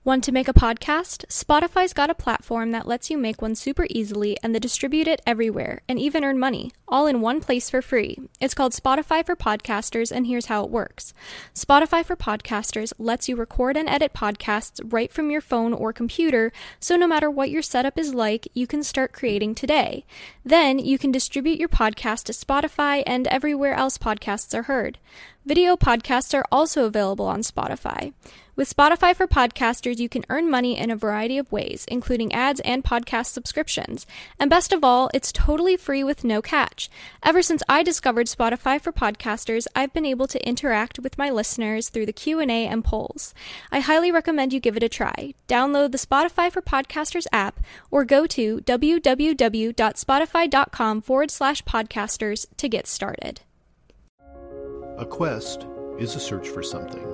Want to make a podcast? Spotify's got a platform that lets you make one super easily and then distribute it everywhere and even earn money, all in one place for free. It's called Spotify for Podcasters, and here's how it works. Spotify for Podcasters lets you record and edit podcasts right from your phone or computer, so no matter what your setup is like, you can start creating today. Then you can distribute your podcast to Spotify and everywhere else podcasts are heard. Video podcasts are also available on Spotify. With Spotify for Podcasters, you can earn money in a variety of ways, including ads and podcast subscriptions. And best of all, it's totally free with no catch. Ever since I discovered Spotify for Podcasters, I've been able to interact with my listeners through the Q&A and polls. I highly recommend you give it a try. Download the Spotify for Podcasters app or go to www.spotify.com/podcasters to get started. A quest is a search for something.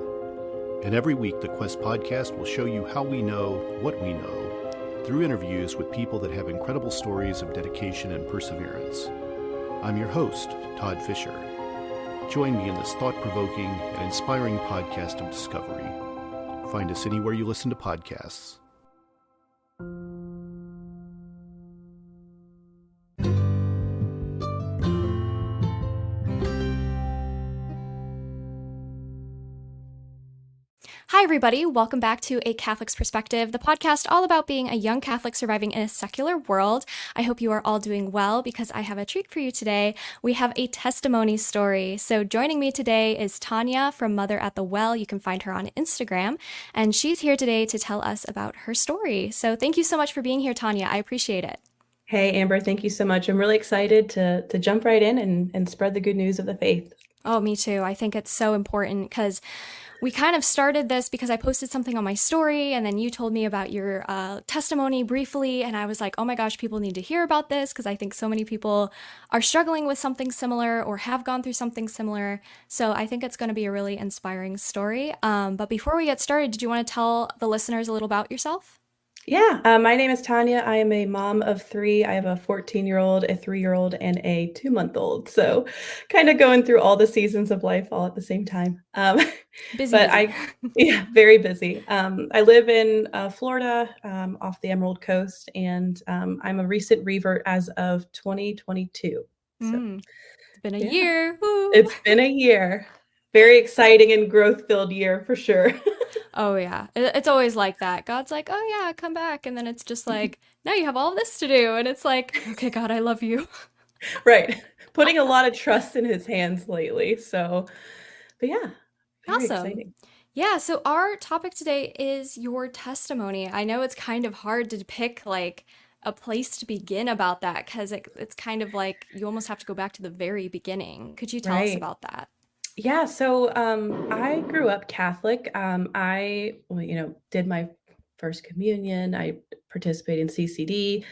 And every week, the Quest podcast will show you how we know what we know through interviews with people that have incredible stories of dedication and perseverance. I'm your host, Todd Fisher. Join me in this thought-provoking and inspiring podcast of discovery. Find us anywhere you listen to podcasts. Hi, everybody. Welcome back to A Catholic's Perspective, the podcast all about being a young Catholic surviving in a secular world. I hope you are all doing well because I have a treat for you today. We have a testimony story. So joining me today is Tonja from Mother at the Well. You can find her on Instagram, and she's here today to tell us about her story. So thank you so much for being here, Tonja. I appreciate it. Hey, Amber, thank you so much. I'm really excited to jump right in and spread the good news of the faith. Oh, me too. I think it's so important because we kind of started this because I posted something on my story, and then you told me about your testimony briefly, and I was like, oh my gosh, people need to hear about this because I think so many people are struggling with something similar or have gone through something similar. So I think it's going to be a really inspiring story. But before we get started, did you want to tell the listeners a little about yourself? Yeah, my name is Tonja. I am a mom of three. I have a 14-year-old, a 3-year-old, and a 2-month-old. So kind of going through all the seasons of life all at the same time. Busy. Yeah, very busy. I live in Florida, off the Emerald Coast, and I'm a recent revert as of 2022. So, it's been a year. Woo. It's been a year. Very exciting and growth-filled year for sure. Oh, yeah. It's always like that. God's like, oh, yeah, come back. And then it's just like, now you have all this to do. And it's like, okay, God, I love you. Right. Putting a lot of trust in his hands lately. So, but yeah. Very Awesome. exciting. Yeah. So our topic today is your testimony. I know it's kind of hard to pick like a place to begin about that because it's kind of like you almost have to go back to the very beginning. Could you tell us about that? Yeah, so I grew up Catholic. Did my first communion. I participated in CCD,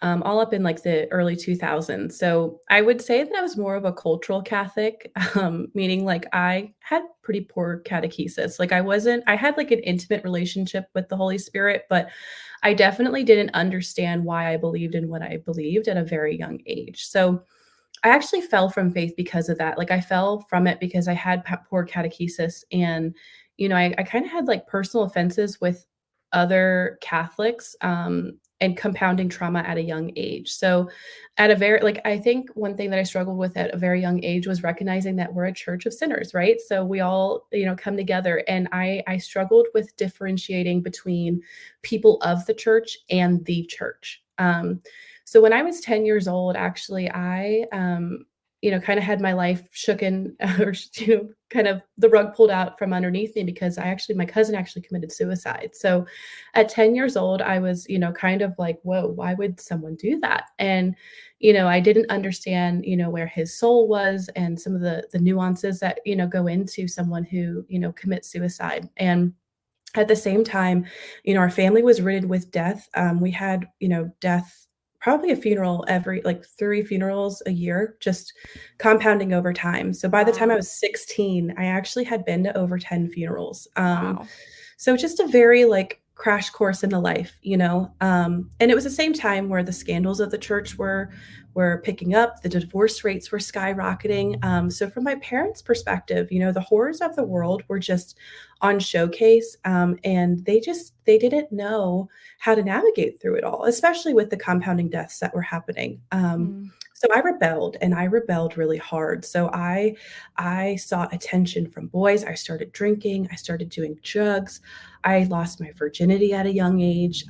all up in like the early 2000s. So I would say that I was more of a cultural Catholic, meaning like I had pretty poor catechesis. Like I had like an intimate relationship with the Holy Spirit, but I definitely didn't understand why I believed in what I believed at a very young age. So I actually fell from faith because of that. Like I fell from it because I had poor catechesis, and I kind of had like personal offenses with other Catholics, and compounding trauma at a young age. So at a very, like, I think one thing that I struggled with at a very young age was recognizing that we're a church of sinners, right? So we all, come together, and I struggled with differentiating between people of the church and the church. So when I was 10 years old, actually, I, kind of had my life shooken or, kind of the rug pulled out from underneath me because my cousin actually committed suicide. So at 10 years old, I was, kind of like, whoa, why would someone do that? And, I didn't understand, where his soul was and some of the nuances that, go into someone who, commits suicide. And at the same time, our family was riddled with death. We had, death, probably a funeral every, like 3 funerals a year, just compounding over time. So by the time I was 16, I actually had been to over 10 funerals. Wow. So just a very like crash course into life, and it was the same time where the scandals of the church were picking up, the divorce rates were skyrocketing. So from my parents' perspective, the horrors of the world were just on showcase, and they didn't know how to navigate through it all, especially with the compounding deaths that were happening. Mm. So I rebelled, and I rebelled really hard. So I sought attention from boys. I started drinking. I started doing drugs. I lost my virginity at a young age.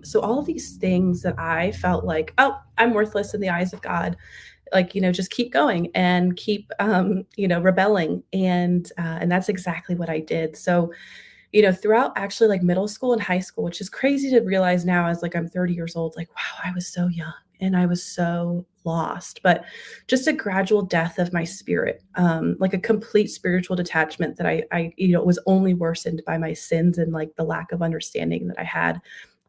So all of these things that I felt like, oh, I'm worthless in the eyes of God. Like, just keep going and keep, rebelling. And that's exactly what I did. So, throughout actually like middle school and high school, which is crazy to realize now as like I'm 30 years old, like, wow, I was so young and I was so lost, but just a gradual death of my spirit, like a complete spiritual detachment that I was only worsened by my sins and like the lack of understanding that I had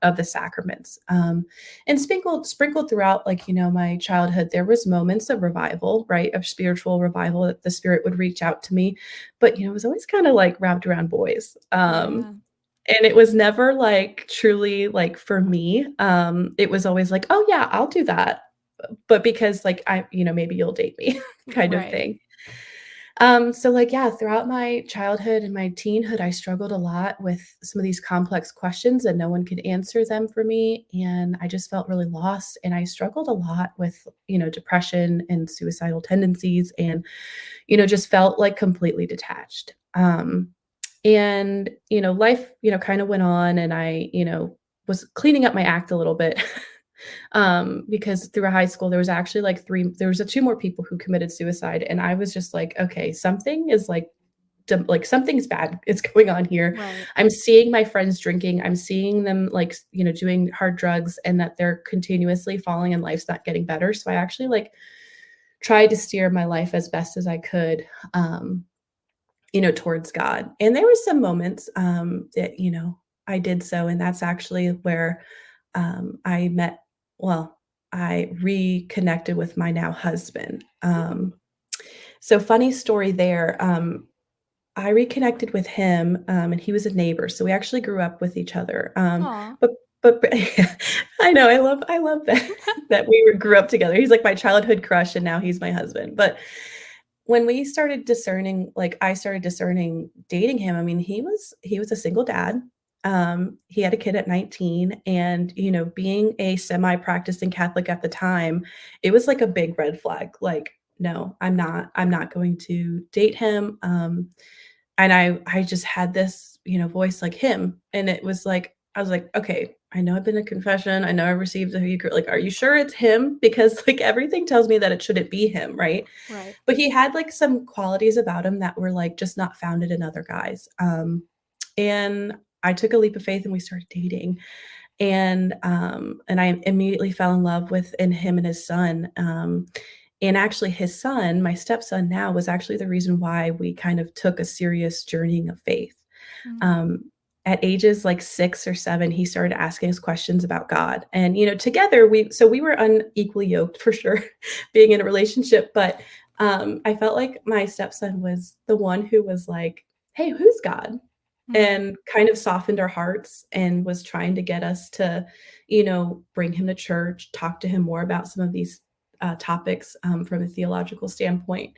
of the sacraments. And sprinkled throughout, like, my childhood, there was moments of revival, right? Of spiritual revival that the spirit would reach out to me. But, it was always kind of like wrapped around boys. Yeah. And it was never like truly like for me. It was always like, oh yeah, I'll do that. But because like maybe you'll date me kind of Right. thing. So like, yeah, throughout my childhood and my teenhood, I struggled a lot with some of these complex questions and no one could answer them for me. And I just felt really lost. And I struggled a lot with, depression and suicidal tendencies and, just felt like completely detached. And, life, kind of went on and I, was cleaning up my act a little bit. Because through high school, there was actually like two more people who committed suicide. And I was just like, okay, something is like something's bad. It's going on here. Right. I'm seeing my friends drinking. I'm seeing them like, doing hard drugs and that they're continuously falling and life's not getting better. So I actually like tried to steer my life as best as I could, towards God. And there were some moments that, I did so. And that's actually where I met, well, I reconnected with my now husband. So funny story there. I reconnected with him, and he was a neighbor, so we actually grew up with each other. Aw. But I know I love that that we grew up together. He's like my childhood crush, and now he's my husband. But when we started discerning, like I started discerning dating him, I mean, he was a single dad. He had a kid at 19 and, being a semi-practicing Catholic at the time, it was like a big red flag. Like, no, I'm not going to date him. And I just had this, voice like him. And it was like, I was like, okay, I know I've been to confession. I know I received the Eucharist. Like, are you sure it's him? Because like everything tells me that it shouldn't be him, right? Right. But he had like some qualities about him that were like just not founded in other guys. And I took a leap of faith and we started dating. And I immediately fell in love with in him and his son. And actually his son, my stepson now, was actually the reason why we kind of took a serious journeying of faith. Mm. Um, at ages like 6 or 7, he started asking us questions about God. And, together we were unequally yoked for sure, being in a relationship. But I felt like my stepson was the one who was like, hey, who's God? Mm. And kind of softened our hearts and was trying to get us to, bring him to church, talk to him more about some of these topics from a theological standpoint.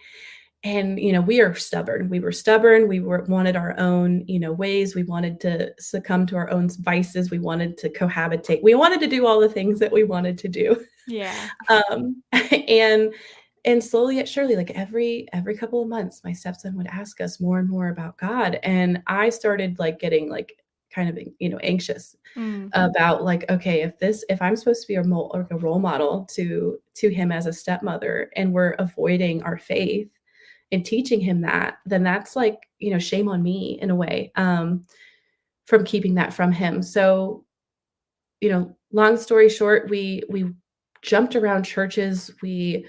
And, we are stubborn. We were stubborn. Wanted our own, ways. We wanted to succumb to our own vices. We wanted to cohabitate. We wanted to do all the things that we wanted to do. Yeah. Um, and and slowly yet surely, like every couple of months, my stepson would ask us more and more about God. And I started like getting like kind of, anxious Mm. about like, okay, if I'm supposed to be like a role model to him as a stepmother and we're avoiding our faith and teaching him that, then that's like, shame on me in a way, from keeping that from him. So, long story short, we jumped around churches. We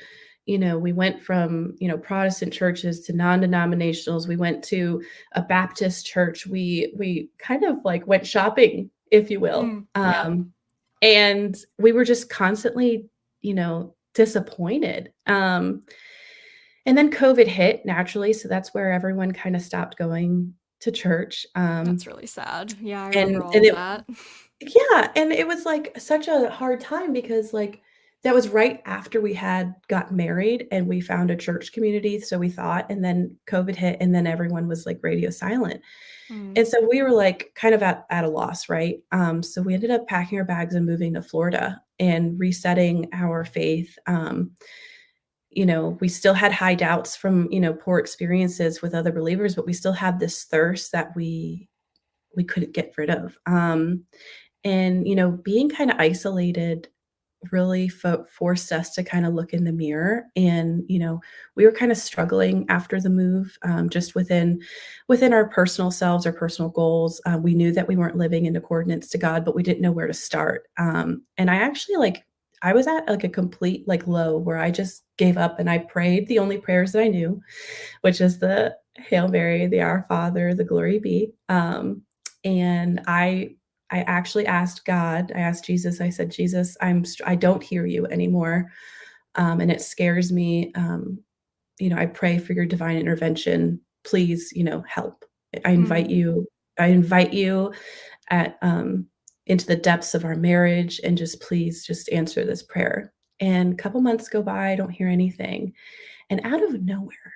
went from, Protestant churches to non-denominationals. We went to a Baptist church. We kind of like went shopping, if you will. Yeah. And we were just constantly, disappointed. And then COVID hit naturally. So that's where everyone kind of stopped going to church. That's really sad. Yeah, I remember all And of it that. Yeah, and it was, like, such a hard time because, like, that was right after we had got married and we found a church community, so we thought, and then COVID hit, and then everyone was, like, radio silent. Mm. And so we were, like, kind of at a loss, right? So we ended up packing our bags and moving to Florida and resetting our faith. We still had high doubts from, poor experiences with other believers, but we still had this thirst that we couldn't get rid of. And, being kinda isolated really forced us to kinda look in the mirror, and, we were kinda struggling after the move, just within our personal selves, our personal goals. We knew that we weren't living in accordance to God, but we didn't know where to start. And I actually, I was at, like, a complete, like, low where I just gave up and I prayed the only prayers that I knew, which is the Hail Mary, the Our Father, the Glory Be. And I actually asked God, I asked Jesus, I said, Jesus, I don't hear you anymore. And it scares me. I pray for your divine intervention. Please, help. I invite Mm. you, I invite you at into the depths of our marriage, and just please just answer this prayer. And a couple months go by, I don't hear anything. And out of nowhere,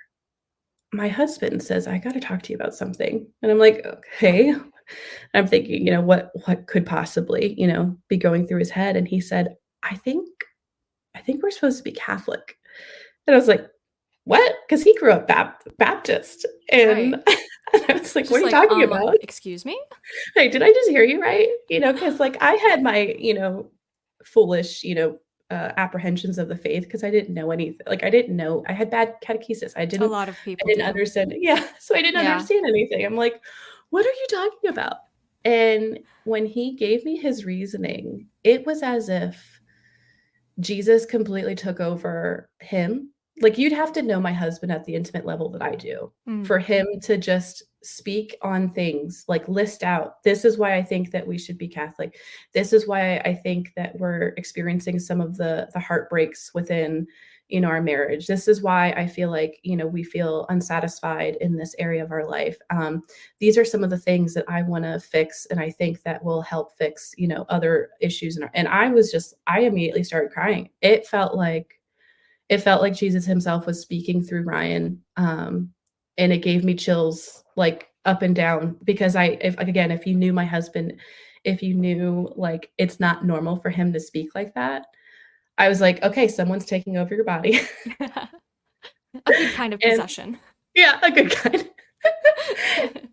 my husband says, "I gotta talk to you about something." And I'm like, "Okay." I'm thinking, what could possibly, be going through his head. And he said, "I think I think we're supposed to be Catholic." And I was like, "What?" Because he grew up Baptist. And Right. I was like, "What Just are you like, talking about? excuse me? Like, did I just hear you right?" Because, like, I had my, foolish, apprehensions of the faith because I didn't know anything. Like, I didn't know. I had bad catechesis. A lot of I people didn't do. understand. Yeah, so I didn't Yeah. understand anything. I'm like, "What are you talking about?" And when he gave me his reasoning, it was as if Jesus completely took over him. Like, you'd have to know my husband at the intimate level that I do Mm. for him to just speak on things, like list out, "This is why I think that we should be Catholic. This is why I think that we're experiencing some of the heartbreaks within, our marriage. This is why I feel like, we feel unsatisfied in this area of our life. These are some of the things that I wanna fix, and I think that will help fix, other issues." And I immediately started crying. It felt like Jesus himself was speaking through Ryan, and it gave me chills, like, up and down because if you knew my husband, if you knew, like, it's not normal for him to speak like that, I was like, "Okay, someone's taking over your body." A good kind of And possession. yeah, a good kind.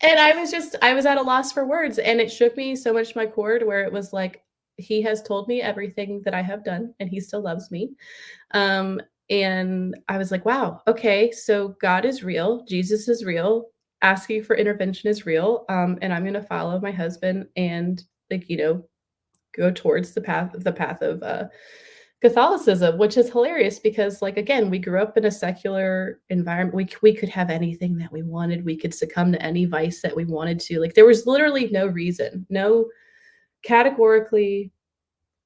And I was at a loss for words, and it shook me so much to my core to where it was like, he has told me everything that I have done, and he still loves me. Um, and I was like, "Wow, okay, so God is real, Jesus is real, asking for intervention is real, and I'm gonna follow my husband and, like, go towards the path of, Catholicism," which is hilarious because, like, again, we grew up in a secular environment. We could have anything that we wanted. We could succumb to any vice that we wanted to. Like, there was literally no reason, no categorically,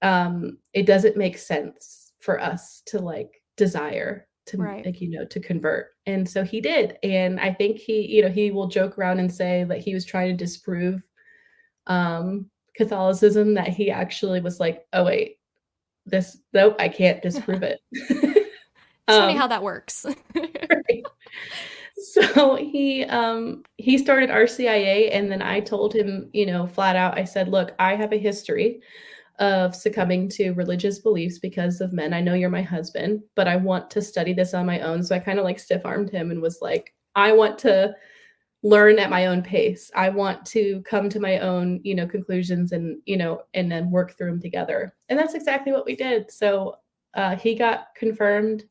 it doesn't make sense for us to, like, desire to, Right. like, to convert. And so he did. And I think he will joke around and say that he was trying to disprove, Catholicism, that he actually was like, "Oh, wait, this nope, I can't disprove it." It's funny how Um, that works. right. So he started RCIA, and then I told him, flat out, I said, "Look, I have a history of succumbing to religious beliefs because of men. I know you're my husband, but I want to study this on my own." So I kinda, like, stiff-armed him and was like, "I want to learn at my own pace. I want to come to my own, conclusions, and, and then work through them together." And that's exactly what we did. So, he got confirmed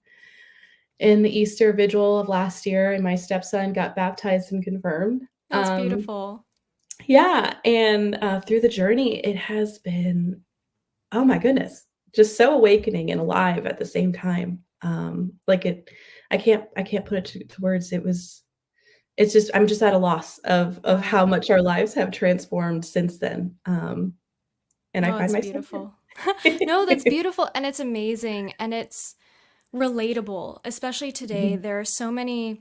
in the Easter vigil of last year, and my stepson got baptized and confirmed. That's beautiful. Yeah, and, through the journey, it has been, oh my goodness, just so awakening and alive at the same time. Like, I can't put it to words. It's just, I'm just at a loss of how Wow. much our lives have transformed since then. And I No, find it's myself beautiful. here. No, that's beautiful and it's amazing and it's relatable, especially today. Mhm. There are so many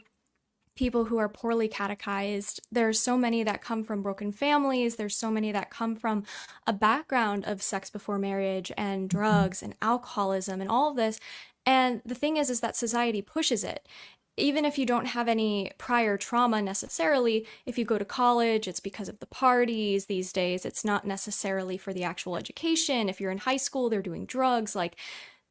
people who are poorly catechized. There's so many that come from broken families. There's so many that come from a background of sex before marriage and Mhm. drugs and alcoholism and all of this. And the thing is that society pushes it. Even if you don't have any prior trauma necessarily, if you go to college, it's because of the parties these days. It's not necessarily for the actual education. If you're in high school, they're doing drugs. Like,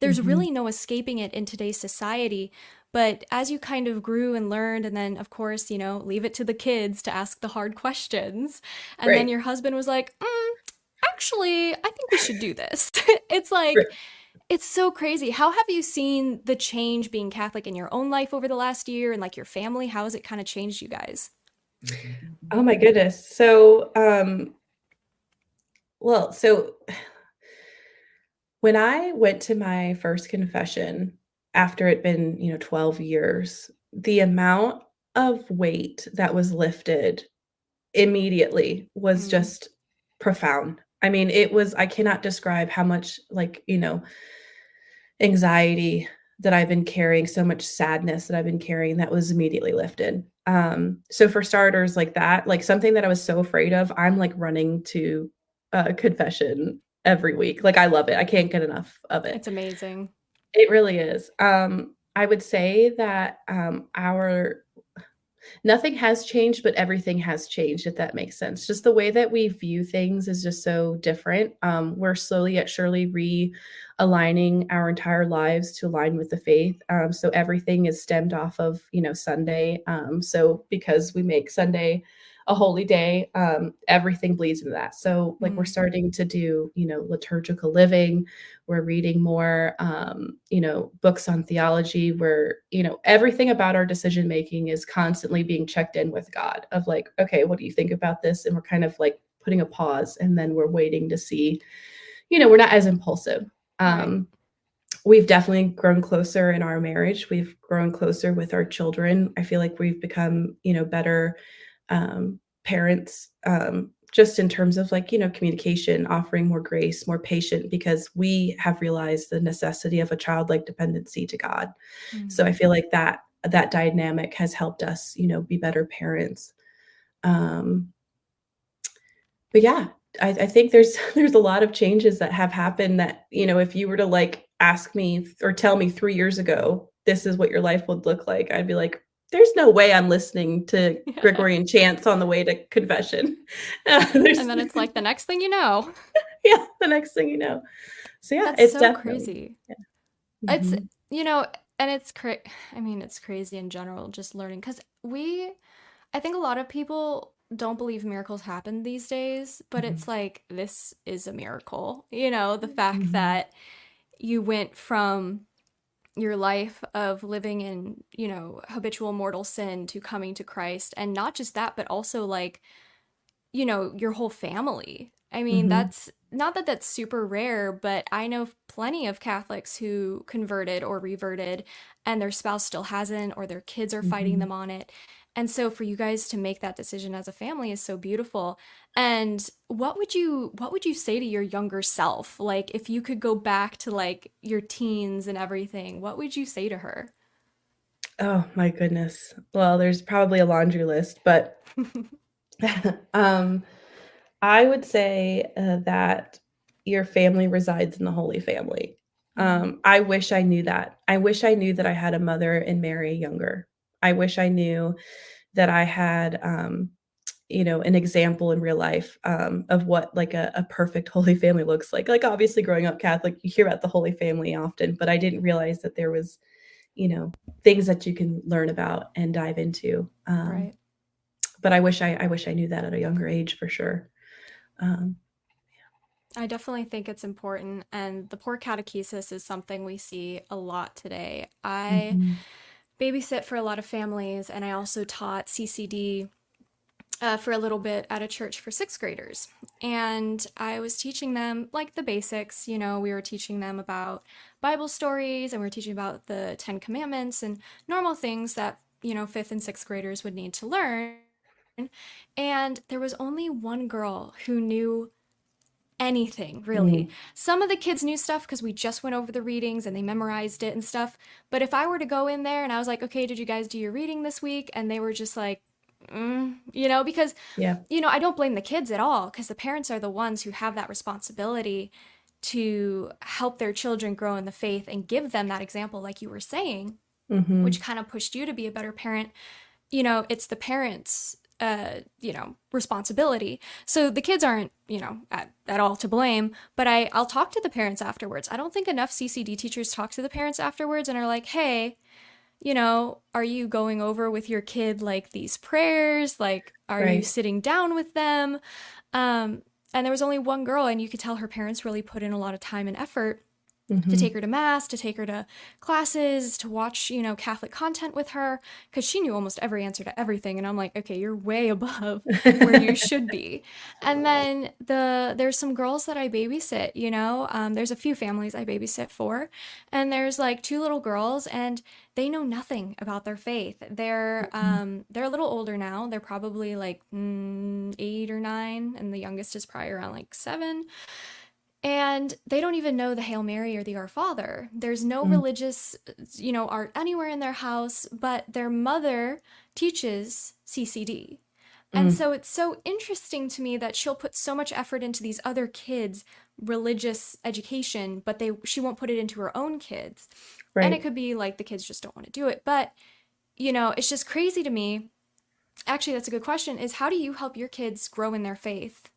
there's Mhm. really no escaping it in today's society. But as you kind of grew and learned, and then, of course, leave it to the kids to ask the hard questions. And then Right. your husband was like, actually, I think we should do this. It's Right. like, it's so crazy. How have you seen the change being Catholic in your own life over the last year and like your family? How has it kind of changed you guys? Oh my goodness. So, so when I went to my first confession after it'd been, 12 years, the amount of weight that was lifted immediately was Mm, just profound. I mean, I cannot describe how much, like, anxiety that I've been carrying, so much sadness that I've been carrying that was immediately lifted. So for starters, like that, like something that I was so afraid of, I'm like running to confession every week. Like I love it. I can't get enough of it. it's amazing. It really is. I would say that our nothing has changed, but everything has changed, if that makes sense. Just the way that we view things is just so different. We're slowly yet surely realigning our entire lives to align with the faith. So everything is stemmed off of, Sunday. So because we make Sunday a holy day, everything bleeds into that. So like we're Mm, starting to do, liturgical living. We're reading more, books on theology where, everything about our decision making is constantly being checked in with God of like, okay, what do you think about this? And we're kind of like putting a pause and then we're waiting to see, we're not as impulsive. right. Um, we've definitely grown closer in our marriage. We've grown closer with our children. I feel like we've become, better parents, just in terms of like, communication, offering more grace, more patient, because we have realized the necessity of a childlike dependency to God. Mm. So I feel like that dynamic has helped us, be better parents. Um, but yeah, I think there's there's a lot of changes that have happened that, if you were to like ask me or tell me 3 years ago, this is what your life would look like, I'd be like, "There's no way I'm listening to Gregorian chants on the way to confession." There's And then it's like the next thing you know. yeah, the next thing you know. So yeah, That's it's so definitely crazy. yeah. It's, Mhm, you know, and I mean, it's crazy in general just learning because I think a lot of people don't believe miracles happen these days, but mhm, it's like this is a miracle. The fact mhm, that you went from your life of living in, habitual mortal sin to coming to Christ. And not just that, but also like, your whole family. I mean, mhm, that's not that that's super rare, but I know plenty of Catholics who converted or reverted and their spouse still hasn't, or their kids are fighting mhm. them on it. And so for you guys to make that decision as a family is so beautiful. And what would you say to your younger self? Like if you could go back to like your teens and everything, what would you say to her? Oh my goodness. Well, there's probably a laundry list, but um, I would say, that your family resides in the Holy Family. Mm, I wish I knew that. I wish I knew that I had a mother and Mary younger. I wish I knew that I had, an example in real life, of what, like, a perfect Holy Family looks like. Like, obviously, growing up Catholic, you hear about the Holy Family often, but I didn't realize that there was, you know, things that you can learn about and dive into. right. But I wish I knew that at a younger age for sure. Um, I definitely think it's important, and the poor catechesis is something we see a lot today. I mhm, babysit for a lot of families, and I also taught CCD for a little bit at a church for sixth graders. And I was teaching them like the basics. We were teaching them about Bible stories, and we were teaching about the Ten Commandments and normal things that, fifth and sixth graders would need to learn. And there was only one girl who knew anything, really. Mm. Some of the kids knew stuff because we just went over the readings and they memorized it and stuff. But if I were to go in there and I was like, okay, did you guys do your reading this week? And they were just like, because, Yeah. I don't blame the kids at all because the parents are the ones who have that responsibility to help their children grow in the faith and give them that example, like you were saying, which Hmm. kind of pushed you to be a better parent. It's the parents' responsibility. So the kids aren't, at all to blame, but I'll talk to the parents afterwards. I don't think enough CCD teachers talk to the parents afterwards and are like, hey, are you going over with your kid like these prayers? Like, are you Right. sitting down with them? And there was only one girl, and you could tell her parents really put in a lot of time and effort to take Hmm. her to mass, to take her to classes, to watch, Catholic content with her, because she knew almost every answer to everything. And I'm like, okay, you're way above where you should be. And then there's some girls that I babysit, there's a few families I babysit for, and there's like two little girls, and they know nothing about their faith. They're a little older now. They're probably like 8 or 9, and the youngest is probably around like 7, and they don't even know the Hail Mary or the Our Father. There's no Mm. religious, art anywhere in their house, but their mother teaches CCD. And Mm. so it's so interesting to me that she'll put so much effort into these other kids' religious education, but she won't put it into her own kids. And it Right. could be like the kids just don't want to do it. But, it's just crazy to me. Actually, that's a good question, is how do you help your kids grow in their faith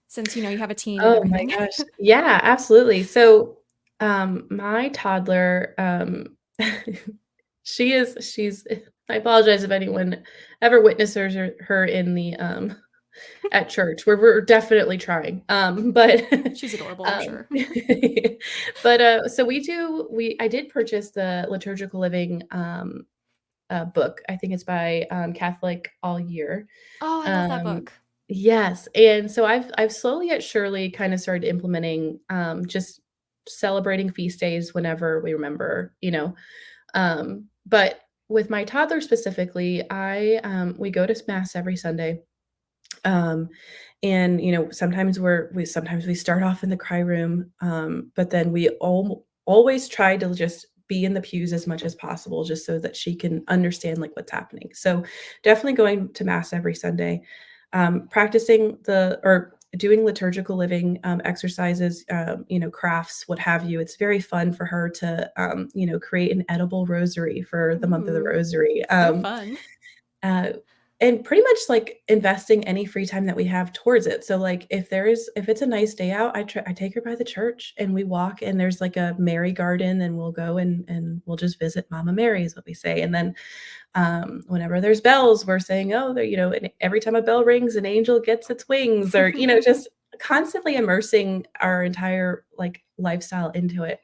since, you have a teen and Oh my everything? gosh. Yeah, absolutely. So, my toddler, she's I apologize if anyone ever witnesses her in the, at church, where we're definitely trying. But, She's adorable, I'm um, sure. but, so I did purchase the Liturgical Living, book. I think it's by, Catholic All Year. Oh, I love that Um, book. yes, and so I've slowly yet surely kinda started implementing, just celebrating feast days whenever we remember, but with my toddler specifically, we go to mass every Sunday, um, and, sometimes we start off in the cry room, but then we always try to just be in the pews as much as possible just so that she can understand, like, what's happening. So, definitely going to mass every Sunday, practicing or doing liturgical living, exercises, crafts, what have you. It's very fun for her to, create an edible rosary for the month of the Ooh, rosary. so fun. Uh, and pretty much, like, investing any free time that we have towards it. So, like, if it's a nice day out, I take her by the church and we walk, and there's, like, a Mary garden, and we'll go and we'll just visit Mama Mary is what we say. And then, whenever there's bells, we're saying, "Oh, and every time a bell rings, an angel gets its wings," or, just constantly immersing our entire, like, lifestyle into it.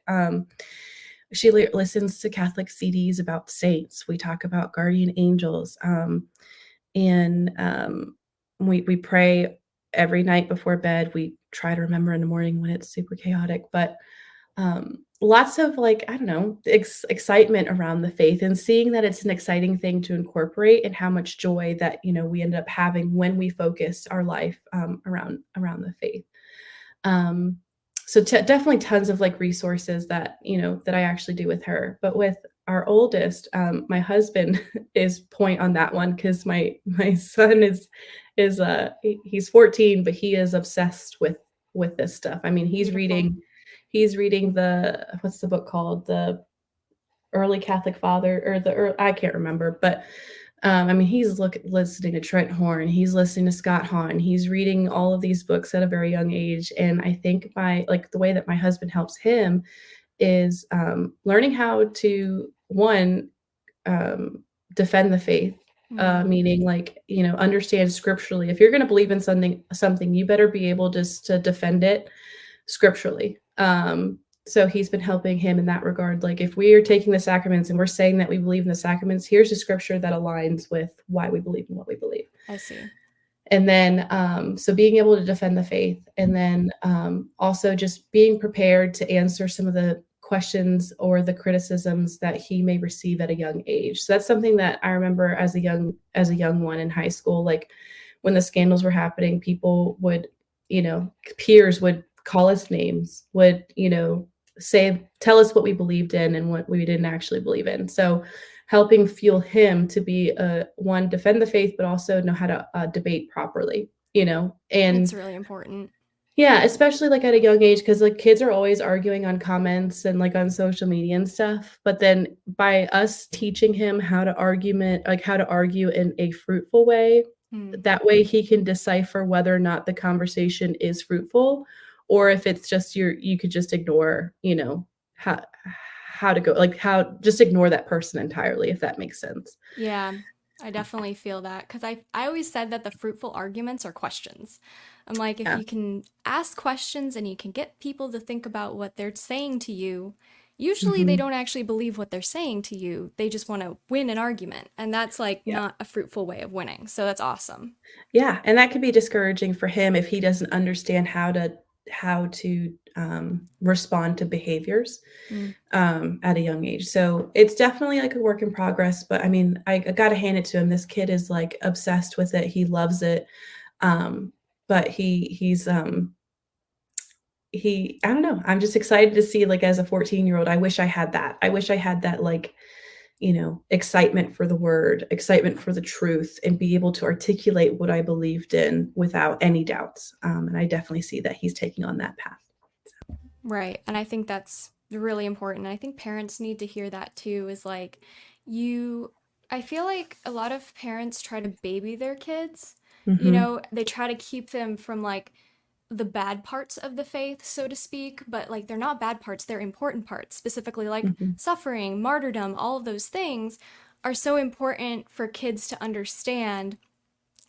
She listens to Catholic CDs about saints. We talk about guardian angels, and we pray every night before bed. We try to remember in the morning when it's super chaotic, but lots of, like, I don't know, excitement around the faith, and seeing that it's an exciting thing to incorporate, and how much joy that we end up having when we focus our life around the faith. Um, so definitely tons of, like, resources that that I actually do with her. But with our oldest, my husband is point on that one, because my son he's 14, but he is obsessed with this stuff. I mean, Beautiful. he's reading what's the book called? The Early Catholic Father, or I can't remember, but I mean, he's listening to Trent Horn, he's listening to Scott Hahn, he's reading all of these books at a very young age. And I think the way that my husband helps him is, learning how to, one, um, defend the faith, Mm, meaning, like, understand scripturally. If you're going to believe in something, you better be able just to defend it scripturally. So he's been helping him in that regard. Like, if we are taking the sacraments and we're saying that we believe in the sacraments, here's a scripture that aligns with why we believe in what we believe. I see. And then, so being able to defend the faith, and then, also just being prepared to answer some of the questions or the criticisms that he may receive at a young age. So that's something that I remember as a young one in high school. Like, when the scandals were happening, people would, peers would call us names, would, tell us what we believed in and what we didn't actually believe in. So helping fuel him to be one, defend the faith, but also know how to debate properly, It's and really important. yeah, especially like at a young age, because like kids are always arguing on comments and like on social media and stuff. But then by us teaching him how to argue in a fruitful way, Mm. that way he can decipher whether or not the conversation is fruitful, or if it's just you could just ignore, how to go, like how just ignore that person entirely, if that makes sense. Yeah, I definitely feel that because I always said that the fruitful arguments are questions. I'm like, if Yeah. you can ask questions and you can get people to think about what they're saying to you, usually they Hmm. don't actually believe what they're saying to you. They just want to win an argument. And that's like Yeah. not a fruitful way of winning. So that's awesome. Yeah, and that could be discouraging for him if he doesn't understand how to respond to behaviors Mm. at a young age. So it's definitely like a work in progress. But I mean, I got to hand it to him. This kid is like obsessed with it. He loves it. Um, but he I don't know. I'm just excited to see, like, as a 14-year-old. I wish I had that. I wish I had that, like, excitement for the word, excitement for the truth, and be able to articulate what I believed in without any doubts. And I definitely see that he's taking on that path. Right. And I think that's really important. I think parents need to hear that too, is like you I feel like a lot of parents try to baby their kids. Mhm, They try to keep them from like the bad parts of the faith, so to speak, but like they're not bad parts, they're important parts, specifically like mhm. suffering, martyrdom, all of those things are so important for kids to understand.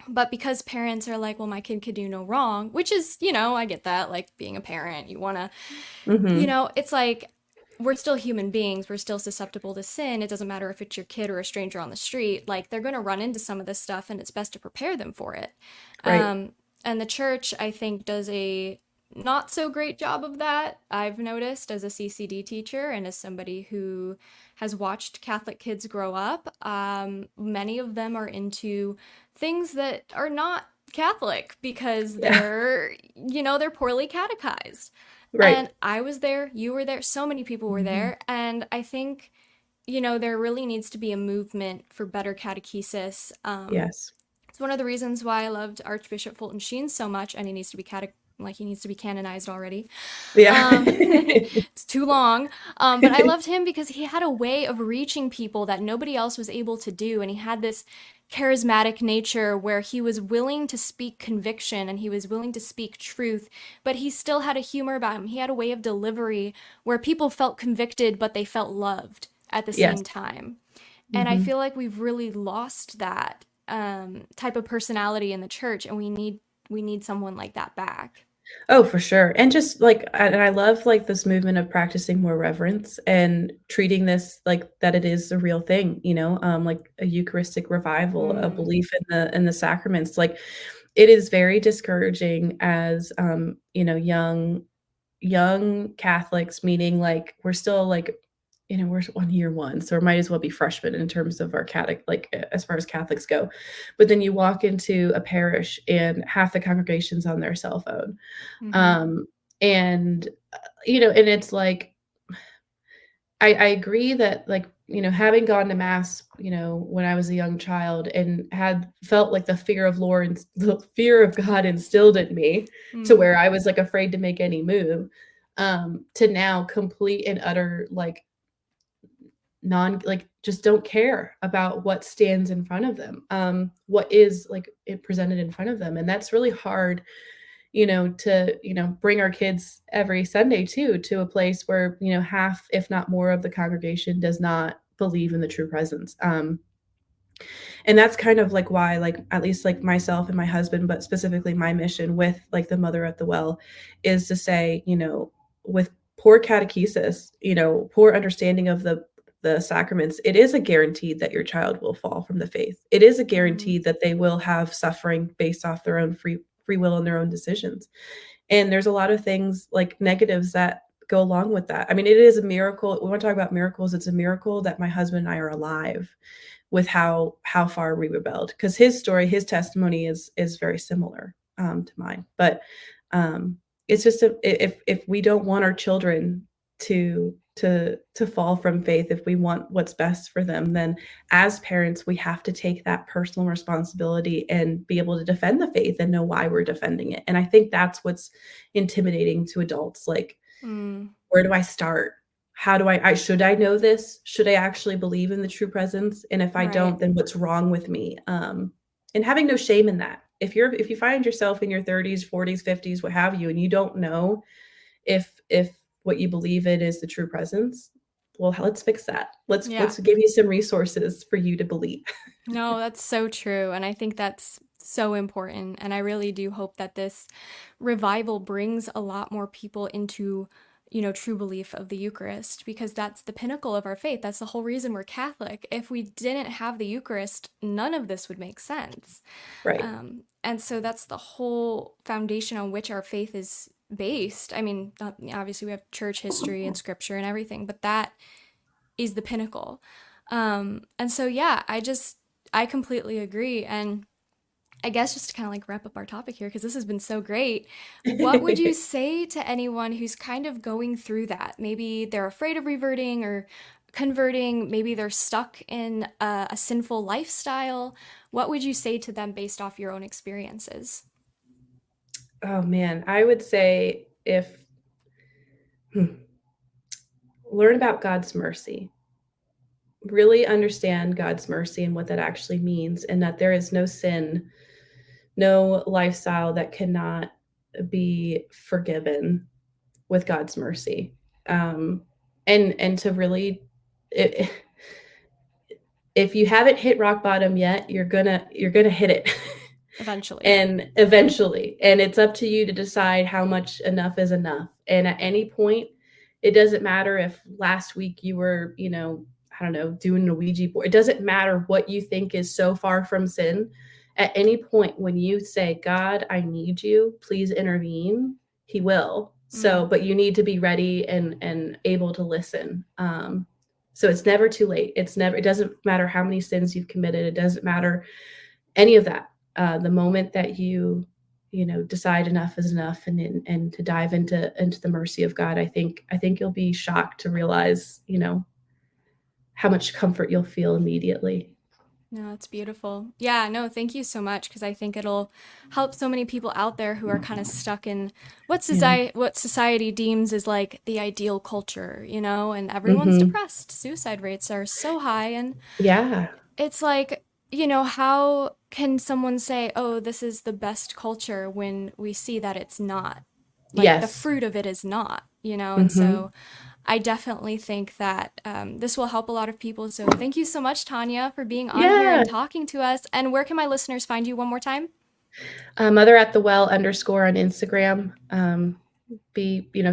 But because parents are like, well, my kid could do no wrong, which is, I get that, like being a parent, you want to Mhm. it's like we're still human beings. We're still susceptible to sin. It doesn't matter if it's your kid or a stranger on the street. Like they're going to run into some of this stuff, and it's best to prepare them for it. Right. And the church, I think, does a not so great job of that. I've noticed as a CCD teacher and as somebody who has watched Catholic kids grow up. Many of them are into things that are not Catholic because Yeah. they're poorly catechized. Right. And I was there, you were there, so many people were Mhm. there. And I think, there really needs to be a movement for better catechesis. Yes. It's one of the reasons why I loved Archbishop Fulton Sheen so much, and he needs to be canonized already. Yeah. It's too long. But I loved him because he had a way of reaching people that nobody else was able to do. And he had this charismatic nature where he was willing to speak conviction and he was willing to speak truth, but he still had a humor about him. He had a way of delivery where people felt convicted, but they felt loved at the Yes. same time. And I Mhm. feel like we've really lost that type of personality in the church, and we need someone like that back. Oh, for sure. And just like and I love like this movement of practicing more reverence and treating this like that it is a real thing, like a Eucharistic revival, a Mm, belief in the sacraments. Like it is very discouraging as young Catholics, meaning like we're still like, we're on year one, so it might as well be freshmen in terms of our like as far as Catholics go. But then you walk into a parish and half the congregation's on their cell phone. mm-hmm, Um, and and it's like I agree that like, having gone to mass, when I was a young child and had felt like the fear of God instilled in me to mm, where I was like afraid to make any move, to now complete and utter like just don't care about what stands in front of them, what is like it presented in front of them. And that's really hard, to, bring our kids every Sunday too, to a place where, half, if not more of the congregation does not believe in the true presence. And that's kind of like why, like, at least like myself and my husband, but specifically my mission with like the Mother at the Well is to say, with poor catechesis, poor understanding of the sacraments, it is a guarantee that your child will fall from the faith. It is a mm-hmm. guarantee that they will have suffering based off their own free will and their own decisions. And there's a lot of things like negatives that go along with that. I mean, it is a miracle. We want to talk about miracles. It's a miracle that my husband and I are alive with how far we rebelled, because his story, his testimony is very similar to mine. But um it's just if we don't want our children to fall from faith, if we want what's best for them, then as parents, we have to take that personal responsibility and be able to defend the faith and know why we're defending it. And I think that's what's intimidating to adults. Like, where do I start? How do I should I know this? Should I actually believe in the true presence? And if I don't, then what's wrong with me? And having no shame in that. If you find yourself in your 30s, 40s, 50s, what have you, and you don't know if what you believe in is the true presence, well, let's fix that. Let's give you some resources for you to believe. No, that's so true. And I think that's so important. And I really do hope that this revival brings a lot more people into, true belief of the Eucharist, because that's the pinnacle of our faith. That's the whole reason we're Catholic. If we didn't have the Eucharist, none of this would make sense. Right. And so that's the whole foundation on which our faith is based. I mean, obviously we have church history and scripture and everything, but that is the pinnacle. And so, yeah, I completely agree. And I guess just to kind of like wrap up our topic here, because this has been so great, what would you say to anyone who's kind of going through that? Maybe they're afraid of reverting or converting. Maybe they're stuck in a sinful lifestyle. What would you say to them based off your own experiences? Oh man, I would say learn about God's mercy. Really understand God's mercy and what that actually means, and that there is no sin, no lifestyle that cannot be forgiven with God's mercy. And to really, if you haven't hit rock bottom yet, you're gonna hit it. Eventually. And it's up to you to decide how much enough is enough. And at any point, it doesn't matter if last week you were, I don't know, doing a Ouija board. It doesn't matter what you think is so far from sin. At any point when you say, God, I need you, please intervene, he will. So, but you need to be ready and able to listen. So it's never too late. It doesn't matter how many sins you've committed. It doesn't matter any of that. The moment that you decide enough is enough and to dive into the mercy of God, I think you'll be shocked to realize, how much comfort you'll feel immediately. No, it's beautiful. Yeah, no, thank you so much, because I think it'll help so many people out there who are kind of stuck in what society deems as like the ideal culture, and everyone's depressed. Suicide rates are so high, and it's like, how can someone say, oh, this is the best culture when we see that it's not? Like, the fruit of it is not, And so I definitely think that this will help a lot of people. So thank you so much, Tonja, for being on here and talking to us. And where can my listeners find you one more time? Mother at the Well _ on Instagram.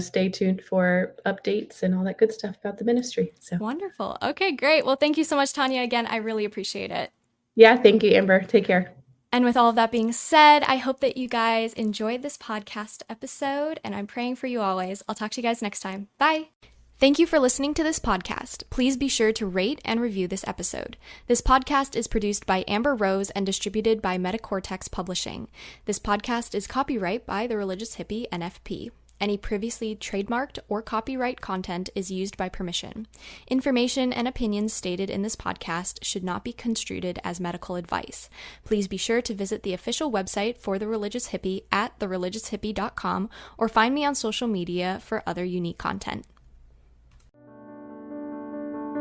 Stay tuned for updates and all that good stuff about the ministry. So wonderful. Okay, great. Well, thank you so much, Tonja. Again, I really appreciate it. Yeah, thank you, Amber. Take care. And with all of that being said, I hope that you guys enjoyed this podcast episode, and I'm praying for you always. I'll talk to you guys next time. Bye. Thank you for listening to this podcast. Please be sure to rate and review this episode. This podcast is produced by Amber Rose and distributed by Metacortex Publishing. This podcast is copyright by The Religious Hippie, NFP. Any previously trademarked or copyright content is used by permission. Information and opinions stated in this podcast should not be construed as medical advice. Please be sure to visit the official website for The Religious Hippie at thereligioushippie.com or find me on social media for other unique content.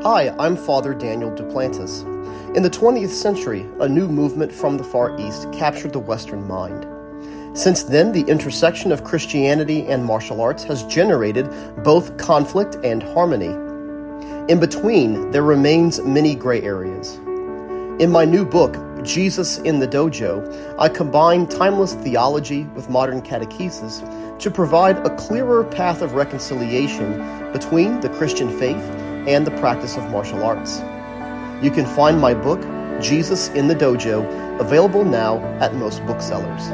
Hi, I'm Father Daniel Duplantis. In the 20th century, a new movement from the Far East captured the Western mind. Since then, the intersection of Christianity and martial arts has generated both conflict and harmony. In between, there remains many gray areas. In my new book, Jesus in the Dojo, I combine timeless theology with modern catechesis to provide a clearer path of reconciliation between the Christian faith and the practice of martial arts. You can find my book, Jesus in the Dojo, available now at most booksellers.